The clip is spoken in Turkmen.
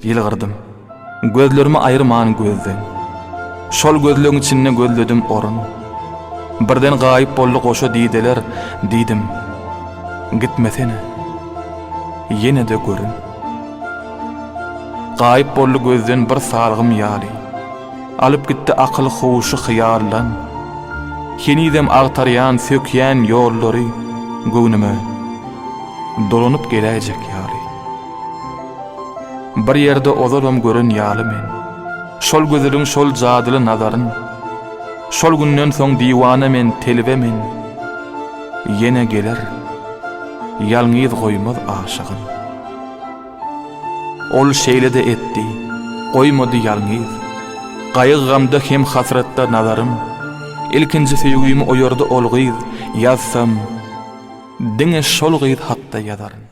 Yılgırdım. Gözlerimi ayırman gözden. Şol gözlüğün içinde gözledim orun. Birden gayip bollu koşu diýdiler, diýdim. Gitmesene. Yine de görün. Gayip bollu gözden bir salgym ýaly. Alyp gitdi akyl howuşy hyýallan. Henidem agtarýan sökýän ýollary göwnüme dolanyp geläjek ýaly. Bir ýerde ozalam görün ýaly men. Şol gözüliň şol jadyly nazaryn. Şol günden soň diwana men telbe men. Yine geler. Ýalňyz goýmaz aşygyn. Ol şeýle de etdi. Goýmady ýalňyz. Gaýyg gamda hem hasratda nazarym. Ilkinji söýgümi oýardy olgyz ýazsam. Diňe şol gyz hakda ýazaryn.